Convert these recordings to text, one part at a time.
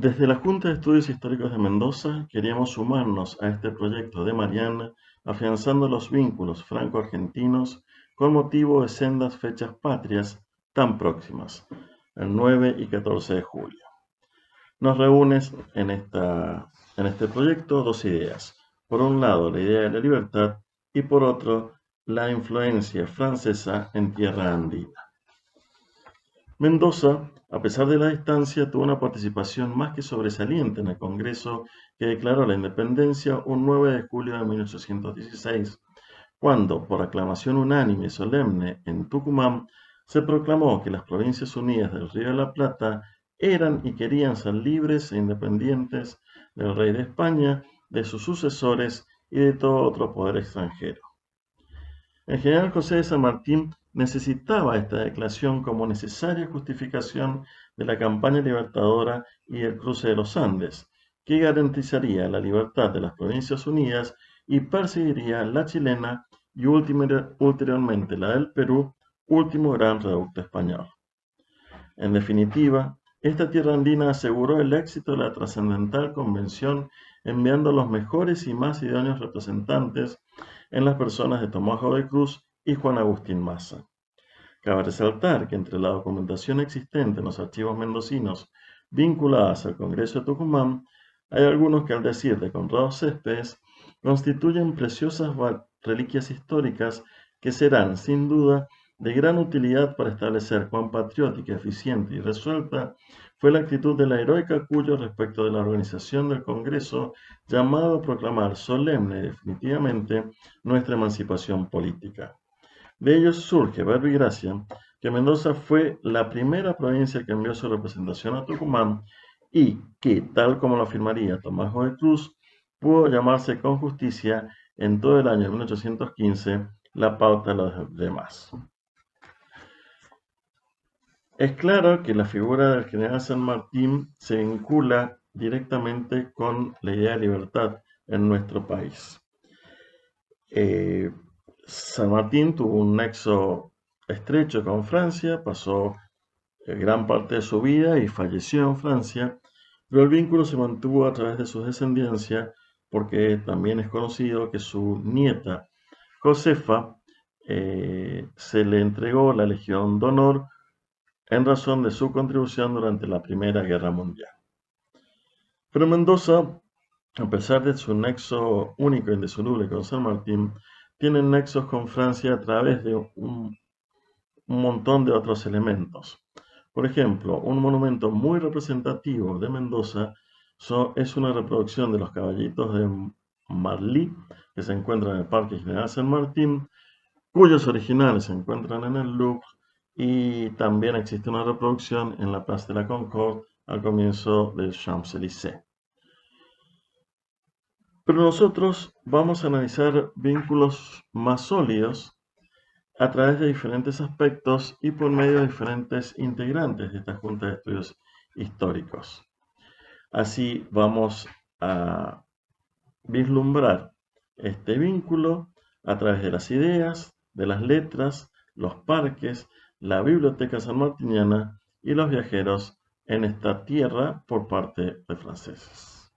Desde la Junta de Estudios Históricos de Mendoza queríamos sumarnos a este proyecto de Mariana, afianzando los vínculos franco-argentinos con motivo de sendas fechas patrias tan próximas, el 9 y 14 de julio. Nos reúnen en este proyecto dos ideas. Por un lado, la idea de la libertad y por otro, la influencia francesa en tierra andina. Mendoza, a pesar de la distancia, tuvo una participación más que sobresaliente en el Congreso que declaró la independencia un 9 de julio de 1816, cuando, por aclamación unánime y solemne en Tucumán, se proclamó que las Provincias Unidas del Río de la Plata eran y querían ser libres e independientes del rey de España, de sus sucesores y de todo otro poder extranjero. El general José de San Martín necesitaba esta declaración como necesaria justificación de la campaña libertadora y el cruce de los Andes, que garantizaría la libertad de las Provincias Unidas y perseguiría la chilena y ulteriormente la del Perú, último gran reducto español. En definitiva, esta tierra andina aseguró el éxito de la trascendental convención enviando los mejores y más idóneos representantes en las personas de Tomás Godoy Cruz y Juan Agustín Maza. Cabe resaltar que entre la documentación existente en los archivos mendocinos vinculadas al Congreso de Tucumán, hay algunos que al decir de Conrado Céspedes constituyen preciosas reliquias históricas que serán, sin duda, de gran utilidad para establecer cuán patriótica, eficiente y resuelta fue la actitud de la heroica Cuyo respecto de la organización del Congreso llamado a proclamar solemne y definitivamente nuestra emancipación política. De ellos surge, verbo y gracia, que Mendoza fue la primera provincia que envió su representación a Tucumán y que, tal como lo afirmaría Tomás Godoy Cruz, pudo llamarse con justicia en todo el año de 1815 la pauta de los demás. Es claro que la figura del general San Martín se vincula directamente con la idea de libertad en nuestro país. San Martín tuvo un nexo estrecho con Francia, pasó gran parte de su vida y falleció en Francia, pero el vínculo se mantuvo a través de su descendencia porque también es conocido que su nieta Josefa se le entregó la Legión de Honor en razón de su contribución durante la Primera Guerra Mundial. Pero Mendoza, a pesar de su nexo único e indisoluble con San Martín, tiene nexos con Francia a través de un montón de otros elementos. Por ejemplo, un monumento muy representativo de Mendoza es una reproducción de los caballitos de Marly, que se encuentran en el Parque General San Martín, cuyos originales se encuentran en el Louvre, y también existe una reproducción en la Place de la Concorde al comienzo del Champs-Élysées. Pero nosotros vamos a analizar vínculos más sólidos a través de diferentes aspectos y por medio de diferentes integrantes de esta Junta de Estudios Históricos. Así vamos a vislumbrar este vínculo a través de las ideas, de las letras, los parques, la biblioteca sanmartiniana y los viajeros en esta tierra por parte de franceses.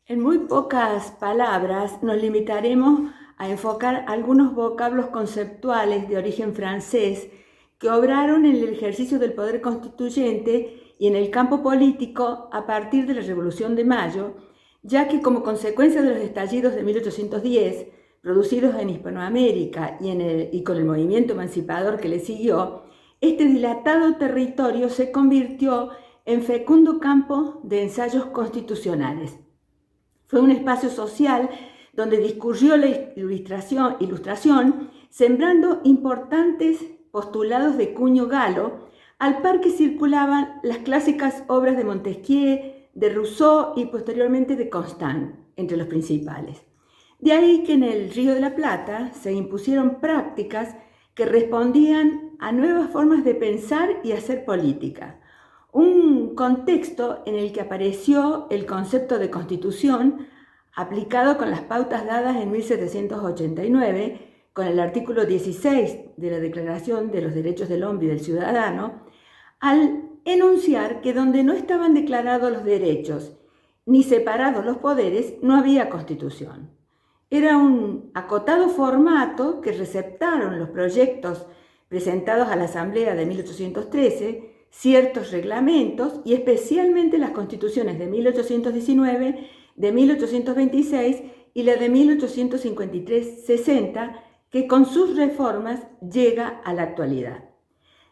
En muy pocas palabras nos limitaremos a enfocar algunos vocablos conceptuales de origen francés que obraron en el ejercicio del poder constituyente y en el campo político a partir de la Revolución de Mayo, ya que como consecuencia de los estallidos de 1810, producidos en Hispanoamérica y con el movimiento emancipador que le siguió, este dilatado territorio se convirtió en fecundo campo de ensayos constitucionales. Fue un espacio social donde discurrió la ilustración, sembrando importantes postulados de cuño galo, al par que circulaban las clásicas obras de Montesquieu, de Rousseau y posteriormente de Constant, entre los principales. De ahí que en el Río de la Plata se impusieron prácticas que respondían a nuevas formas de pensar y hacer política. Un contexto en el que apareció el concepto de constitución aplicado con las pautas dadas en 1789 con el artículo 16 de la Declaración de los Derechos del Hombre y del Ciudadano, al enunciar que donde no estaban declarados los derechos ni separados los poderes, no había constitución. Era un acotado formato que receptaron los proyectos presentados a la Asamblea de 1813, ciertos reglamentos y especialmente las constituciones de 1819, de 1826 y la de 1853-60, que con sus reformas llega a la actualidad.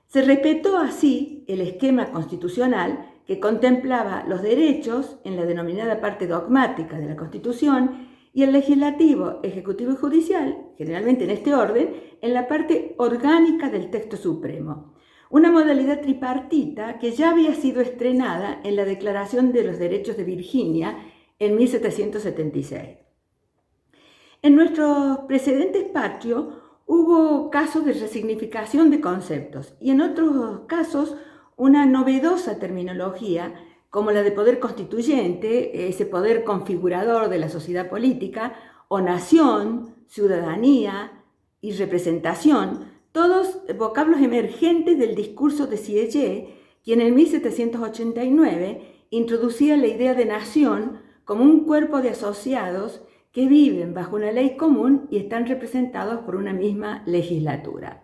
Se respetó así el esquema constitucional que contemplaba los derechos en la denominada parte dogmática de la Constitución y el legislativo, ejecutivo y judicial, generalmente en este orden, en la parte orgánica del texto supremo. Una modalidad tripartita que ya había sido estrenada en la Declaración de los Derechos de Virginia en 1776. En nuestros precedentes patrios hubo casos de resignificación de conceptos y en otros casos una novedosa terminología como la de poder constituyente, ese poder configurador de la sociedad política, o nación, ciudadanía y representación, todos vocablos emergentes del discurso de Sieyès, quien en 1789 introducía la idea de nación como un cuerpo de asociados que viven bajo una ley común y están representados por una misma legislatura.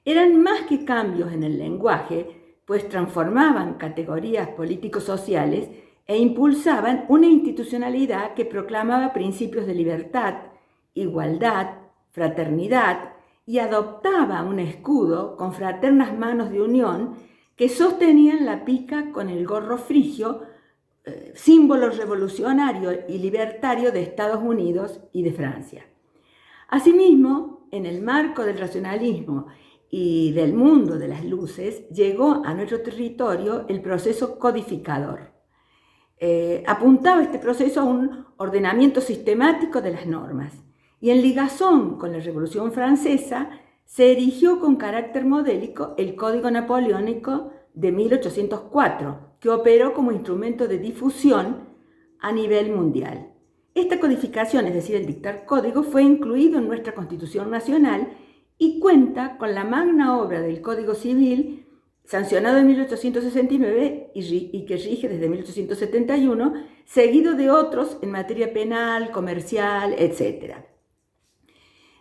Eran más que cambios en el lenguaje, pues transformaban categorías político-sociales e impulsaban una institucionalidad que proclamaba principios de libertad, igualdad, fraternidad y adoptaba un escudo con fraternas manos de unión que sostenían la pica con el gorro frigio, símbolo revolucionario y libertario de Estados Unidos y de Francia. Asimismo, en el marco del racionalismo y del mundo de las luces, llegó a nuestro territorio el proceso codificador. Apuntaba este proceso a un ordenamiento sistemático de las normas y en ligazón con la Revolución Francesa se erigió con carácter modélico el Código Napoleónico de 1804, que operó como instrumento de difusión a nivel mundial. Esta codificación, es decir, el dictar código, fue incluido en nuestra Constitución Nacional y cuenta con la magna obra del Código Civil, sancionado en 1869 y que rige desde 1871, seguido de otros en materia penal, comercial, etc.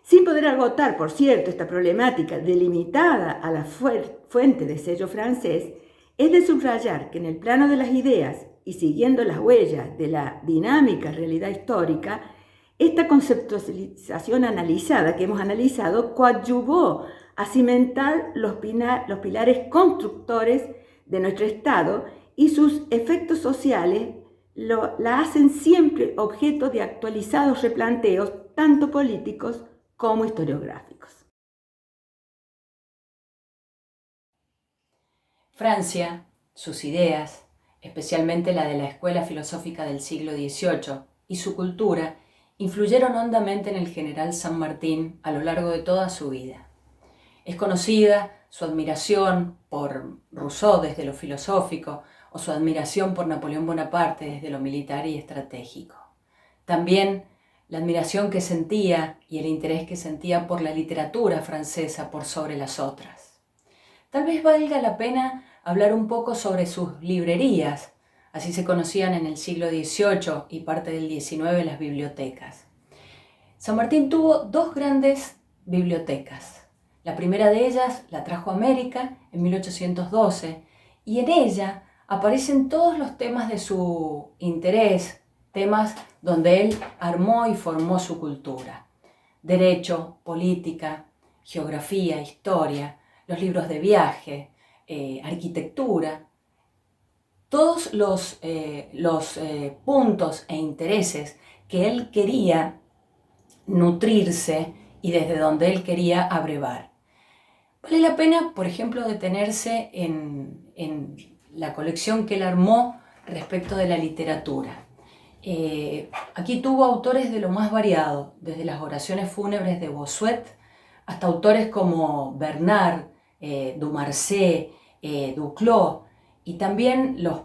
Sin poder agotar, por cierto, esta problemática delimitada a la fuente de sello francés, es de subrayar que en el plano de las ideas y siguiendo las huellas de la dinámica realidad histórica, esta conceptualización analizada que hemos analizado coadyuvó a cimentar los pilares constructores de nuestro Estado y sus efectos sociales la hacen siempre objeto de actualizados replanteos tanto políticos como historiográficos. Francia, sus ideas, especialmente la de la escuela filosófica del siglo XVIII, y su cultura, influyeron hondamente en el general San Martín a lo largo de toda su vida. Es conocida su admiración por Rousseau desde lo filosófico o su admiración por Napoleón Bonaparte desde lo militar y estratégico. También la admiración que sentía y el interés que sentía por la literatura francesa por sobre las otras. Tal vez valga la pena hablar un poco sobre sus librerías, así se conocían en el siglo XVIII y parte del XIX las bibliotecas. San Martín tuvo dos grandes bibliotecas. La primera de ellas la trajo a América en 1812 y en ella aparecen todos los temas de su interés, temas donde él armó y formó su cultura. Derecho, política, geografía, historia, los libros de viaje, arquitectura, todos los puntos e intereses que él quería nutrirse y desde donde él quería abrevar. Vale la pena, por ejemplo, detenerse en la colección que él armó respecto de la literatura. Aquí tuvo autores de lo más variado, desde las oraciones fúnebres de Bossuet hasta autores como Bernard, Dumarsais, Duclos, y también los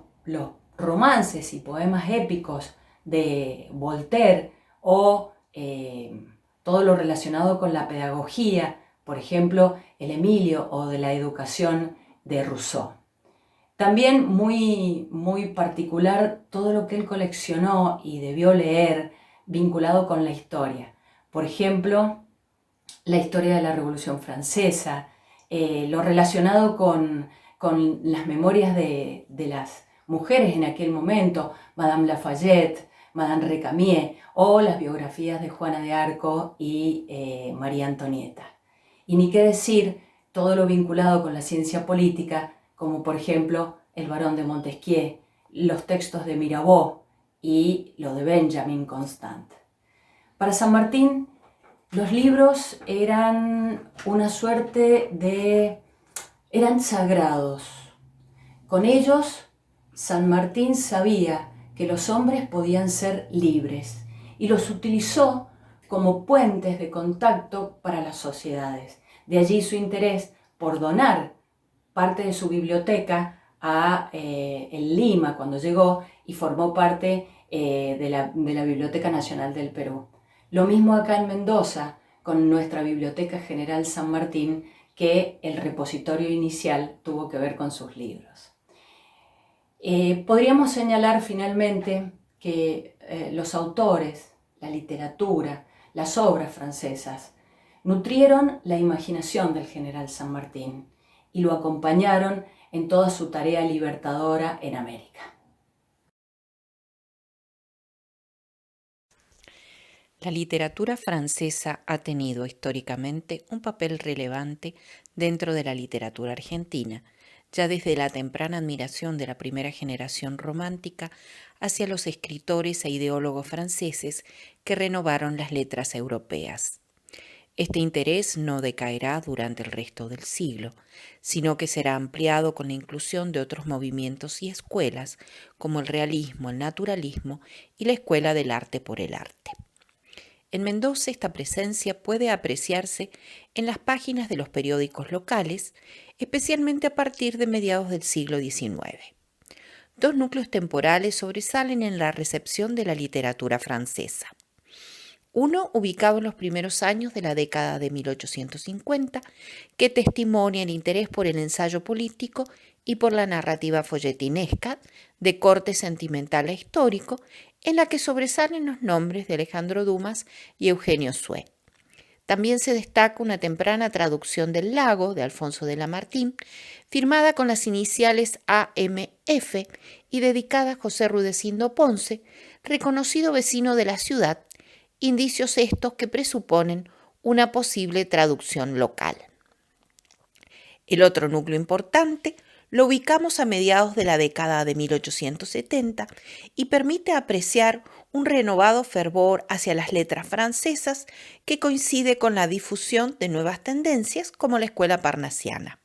romances y poemas épicos de Voltaire o todo lo relacionado con la pedagogía, por ejemplo, el Emilio o de la educación de Rousseau. También muy particular todo lo que él coleccionó y debió leer vinculado con la historia. Por ejemplo, la historia de la Revolución Francesa, lo relacionado con las memorias de las mujeres en aquel momento, Madame Lafayette, Madame Récamier, o las biografías de Juana de Arco y María Antonieta. Y ni qué decir todo lo vinculado con la ciencia política, como por ejemplo el Barón de Montesquieu, los textos de Mirabeau y lo de Benjamin Constant. Para San Martín, los libros eran una suerte eran sagrados. Con ellos, San Martín sabía que los hombres podían ser libres y los utilizó como puentes de contacto para las sociedades. De allí su interés por donar parte de su biblioteca en Lima cuando llegó y formó parte de la Biblioteca Nacional del Perú. Lo mismo acá en Mendoza con nuestra Biblioteca General San Martín, que el repositorio inicial tuvo que ver con sus libros. Podríamos señalar finalmente que los autores, la literatura, las obras francesas nutrieron la imaginación del general San Martín y lo acompañaron en toda su tarea libertadora en América. La literatura francesa ha tenido históricamente un papel relevante dentro de la literatura argentina, ya desde la temprana admiración de la primera generación romántica hacia los escritores e ideólogos franceses que renovaron las letras europeas. Este interés no decaerá durante el resto del siglo, sino que será ampliado con la inclusión de otros movimientos y escuelas como el realismo, el naturalismo y la escuela del arte por el arte. En Mendoza esta presencia puede apreciarse en las páginas de los periódicos locales, especialmente a partir de mediados del siglo XIX. Dos núcleos temporales sobresalen en la recepción de la literatura francesa. Uno ubicado en los primeros años de la década de 1850, que testimonia el interés por el ensayo político y por la narrativa folletinesca de corte sentimental e histórico, en la que sobresalen los nombres de Alejandro Dumas y Eugenio Sue. También se destaca una temprana traducción del Lago de Alfonso de Lamartine, firmada con las iniciales AMF y dedicada a José Rudecindo Ponce, reconocido vecino de la ciudad, indicios estos que presuponen una posible traducción local. El otro núcleo importante lo ubicamos a mediados de la década de 1870 y permite apreciar un renovado fervor hacia las letras francesas que coincide con la difusión de nuevas tendencias como la escuela parnasiana.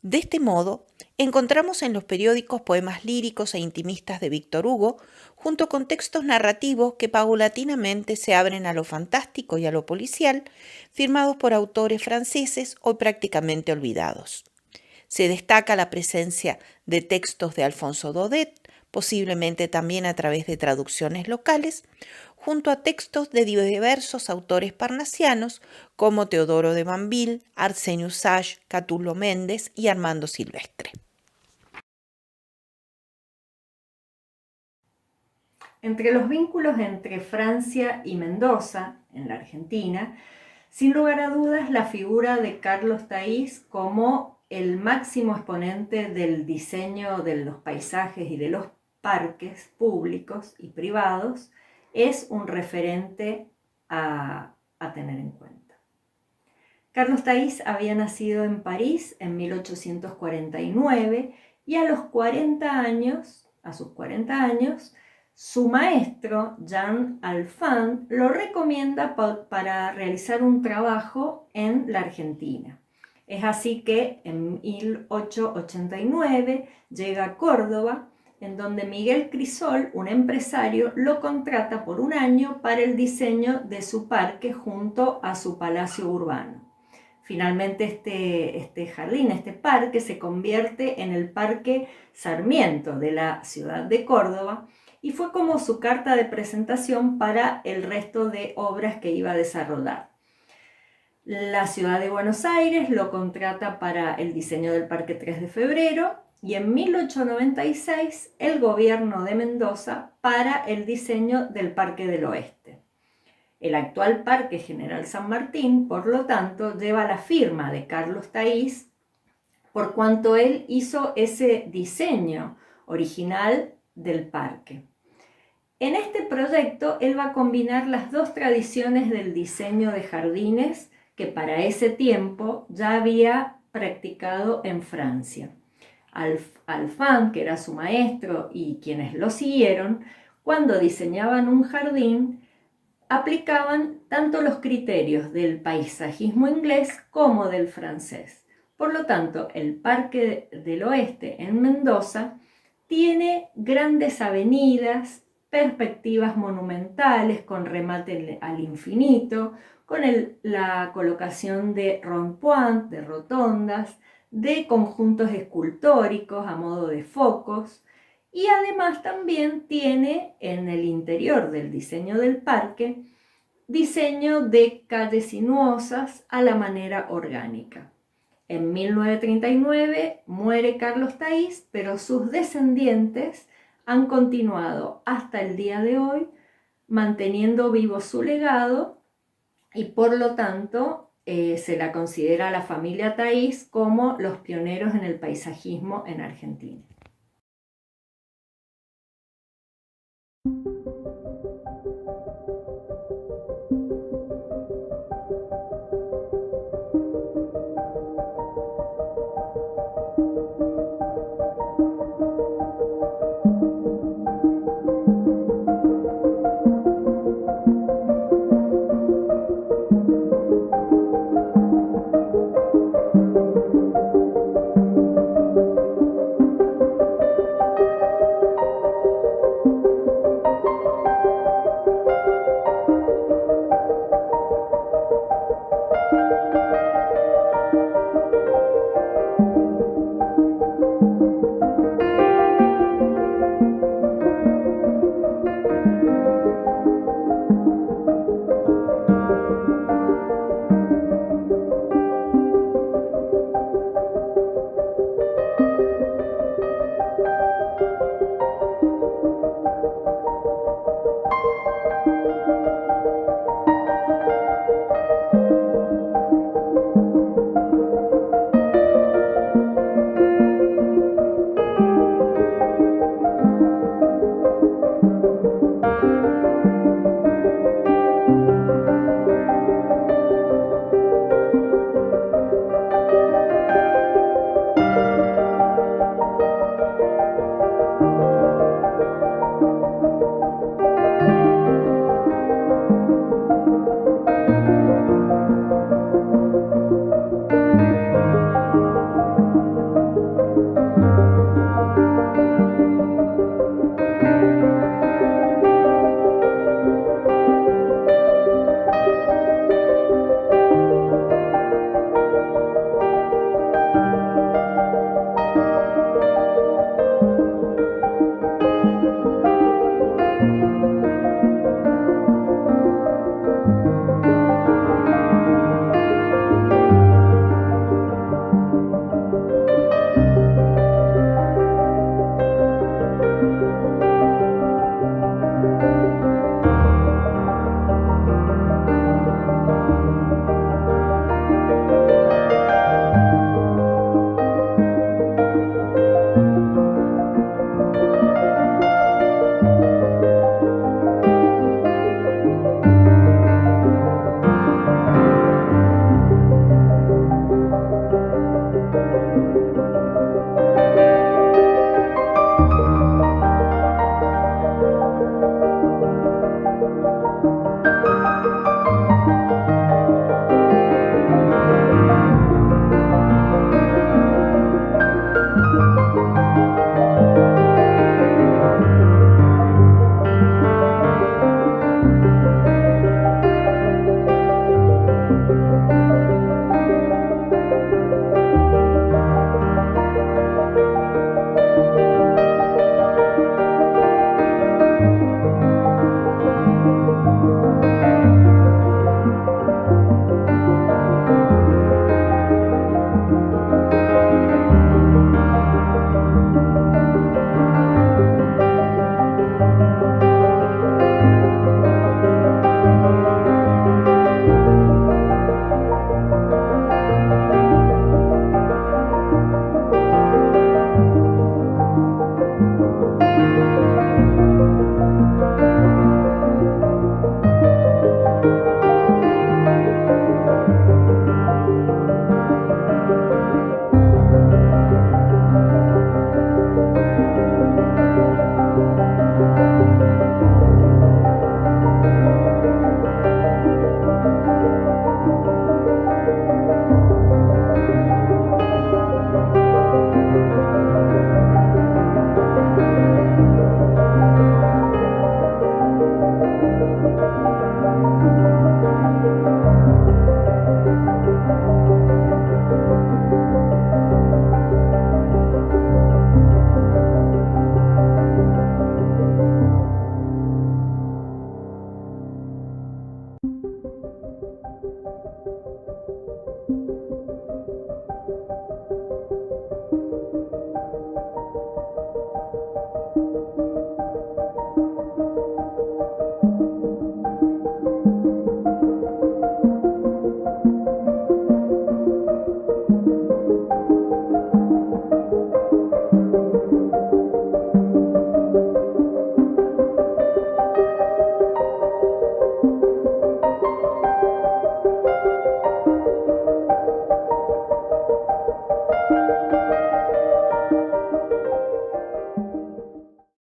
De este modo, encontramos en los periódicos poemas líricos e intimistas de Víctor Hugo, junto con textos narrativos que paulatinamente se abren a lo fantástico y a lo policial, firmados por autores franceses hoy prácticamente olvidados. Se destaca la presencia de textos de Alfonso Daudet, posiblemente también a través de traducciones locales, junto a textos de diversos autores parnasianos como Teodoro de Banville, Arsenio Sage, Catulo Méndez y Armando Silvestre. Entre los vínculos entre Francia y Mendoza, en la Argentina, sin lugar a dudas la figura de Carlos Thays como el máximo exponente del diseño de los paisajes y de los parques públicos y privados es un referente a tener en cuenta. Carlos Thays había nacido en París en 1849 y a sus 40 años, su maestro, Jean Alphand, lo recomienda para realizar un trabajo en la Argentina. Es así que en 1889 llega a Córdoba, en donde Miguel Crisol, un empresario, lo contrata por un año para el diseño de su parque junto a su palacio urbano. Finalmente este jardín, este parque, se convierte en el Parque Sarmiento de la ciudad de Córdoba y fue como su carta de presentación para el resto de obras que iba a desarrollar. La ciudad de Buenos Aires lo contrata para el diseño del Parque 3 de Febrero y en 1896 el gobierno de Mendoza para el diseño del Parque del Oeste. El actual Parque General San Martín, por lo tanto, lleva la firma de Carlos Thaís por cuanto él hizo ese diseño original del parque. En este proyecto él va a combinar las dos tradiciones del diseño de jardines que para ese tiempo ya había practicado en Francia. Alphand, que era su maestro, y quienes lo siguieron, cuando diseñaban un jardín, aplicaban tanto los criterios del paisajismo inglés como del francés. Por lo tanto, el Parque del Oeste en Mendoza tiene grandes avenidas, perspectivas monumentales con remate al infinito, con la colocación de rond-point, de rotondas, de conjuntos escultóricos a modo de focos, y además también tiene en el interior del diseño del parque diseño de calles sinuosas a la manera orgánica. En 1939 muere Carlos Thaís, pero sus descendientes han continuado hasta el día de hoy manteniendo vivo su legado y por lo tanto se la considera a la familia Thaís como los pioneros en el paisajismo en Argentina.